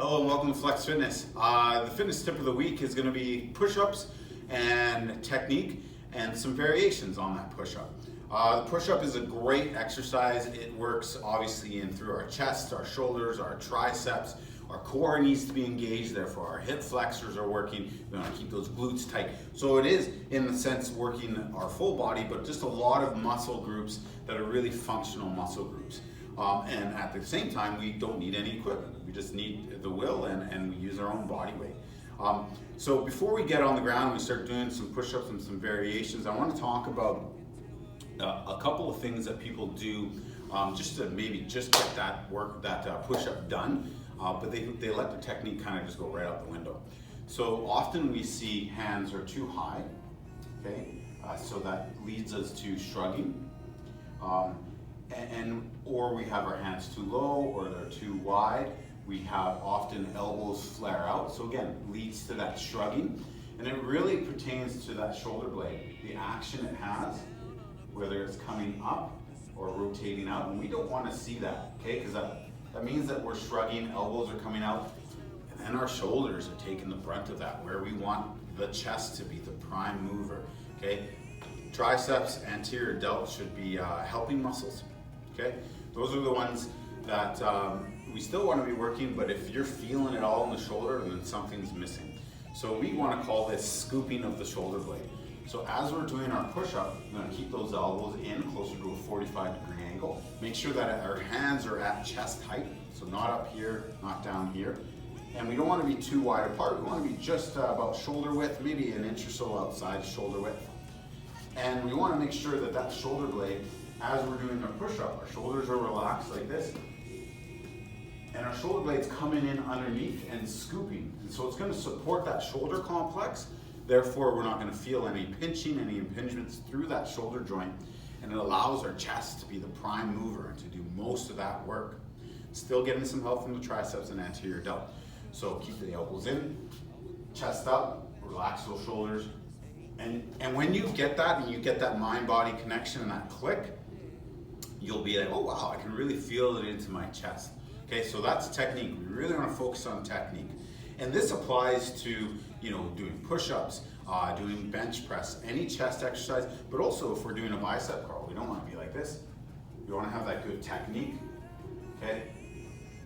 Hello and welcome to Flex Fitness. The fitness tip of the week is going to be push-ups and technique and some variations on that push-up. The push-up is a great exercise. It works obviously in through our chest, our shoulders, our triceps. Our core needs to be engaged, therefore our hip flexors are working. We want to keep those glutes tight. So it is, in the sense, working our full body, but just a lot of muscle groups that are really functional muscle groups. And at the same time, we don't need any equipment. We just need the will and we use our own body weight. So before we get on the ground and we start doing some push-ups and some variations, I want to talk about a couple of things that people do just to maybe just get that push-up done, but they let the technique kind of just go right out the window. So often we see hands are too high, okay? So that leads us to shrugging. Or we have our hands too low or they're too wide. We have often elbows flare out. So again, leads to that shrugging. And it really pertains to that shoulder blade, the action it has, whether it's coming up or rotating out. And we don't want to see that, okay? Because that means that we're shrugging, elbows are coming out, and then our shoulders are taking the brunt of that, where we want the chest to be the prime mover, okay? Triceps, anterior delt should be helping muscles, okay? Those are the ones that we still want to be working, but if you're feeling it all in the shoulder, then something's missing. So we want to call this scooping of the shoulder blade. So as we're doing our push-up, we're going to keep those elbows in closer to a 45-degree angle. Make sure that our hands are at chest height, so not up here, not down here. And we don't want to be too wide apart. We want to be just about shoulder width, maybe an inch or so outside shoulder width. And we want to make sure that that shoulder blade, as we're doing our push-up, our shoulders are relaxed like this. And our shoulder blade's coming in underneath and scooping. And so it's going to support that shoulder complex. Therefore, we're not going to feel any pinching, any impingements through that shoulder joint. And it allows our chest to be the prime mover and to do most of that work. Still getting some help from the triceps and anterior delt. So keep the elbows in, chest up, relax those shoulders. And when you get that and you get that mind-body connection and that click, you'll be like, oh wow, I can really feel it into my chest. Okay, so that's technique. We really want to focus on technique. And this applies to, doing push-ups, doing bench press, any chest exercise, but also if we're doing a bicep curl, we don't want to be like this. We want to have that good technique, okay?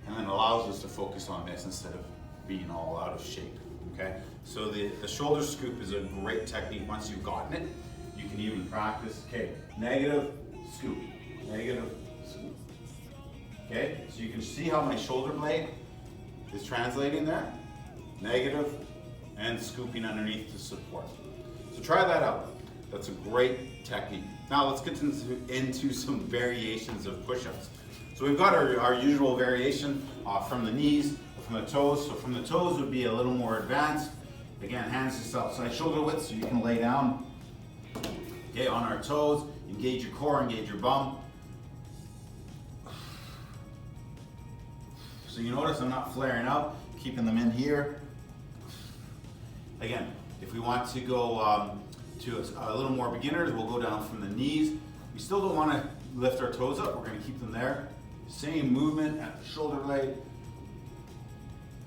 And then allows us to focus on this instead of being all out of shape, okay? So the shoulder scoop is a great technique. Once you've gotten it, you can even practice, okay, negative, scoop, negative, scoop. Okay, so you can see how my shoulder blade is translating there. Negative and scooping underneath to support. So try that out. That's a great technique. Now let's get into some variations of push-ups. So we've got our usual variation from the knees, from the toes. So from the toes would be a little more advanced. Again, hands just outside shoulder width so you can lay down. Okay, on our toes, engage your core, engage your bum. So you notice I'm not flaring out, keeping them in here. Again, if we want to go to a little more beginners, we'll go down from the knees. We still don't want to lift our toes up, we're going to keep them there. Same movement at the shoulder blade.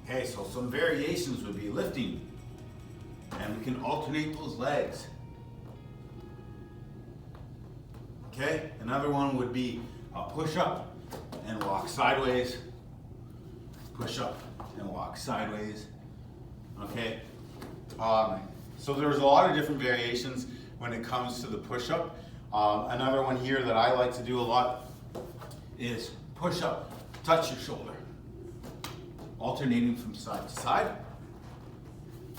Okay, so some variations would be lifting, and we can alternate those legs. Okay, another one would be a push up and walk sideways. Push up and walk sideways. Okay, so there's a lot of different variations when it comes to the push up. Another one here that I like to do a lot is push up, touch your shoulder, alternating from side to side.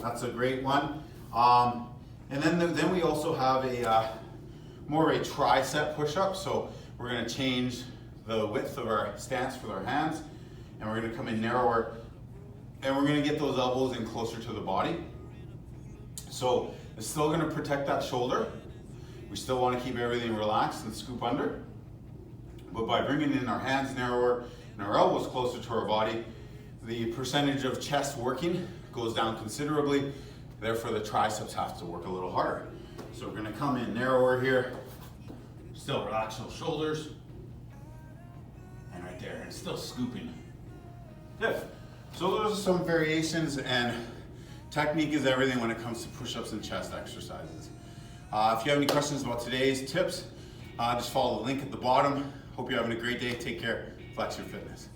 That's a great one. And then we also have a more of a tricep push up. So we're going to change the width of our stance with our hands. And we're going to come in narrower, and we're going to get those elbows in closer to the body. So it's still going to protect that shoulder. We still want to keep everything relaxed and scoop under. But by bringing in our hands narrower and our elbows closer to our body, the percentage of chest working goes down considerably. Therefore, the triceps have to work a little harder. So we're going to come in narrower here. Still relax those shoulders. And right there, and still scooping. Good. So those are some variations, and technique is everything when it comes to push-ups and chest exercises. If you have any questions about today's tips, just follow the link at the bottom. Hope you're having a great day. Take care. Flex your fitness.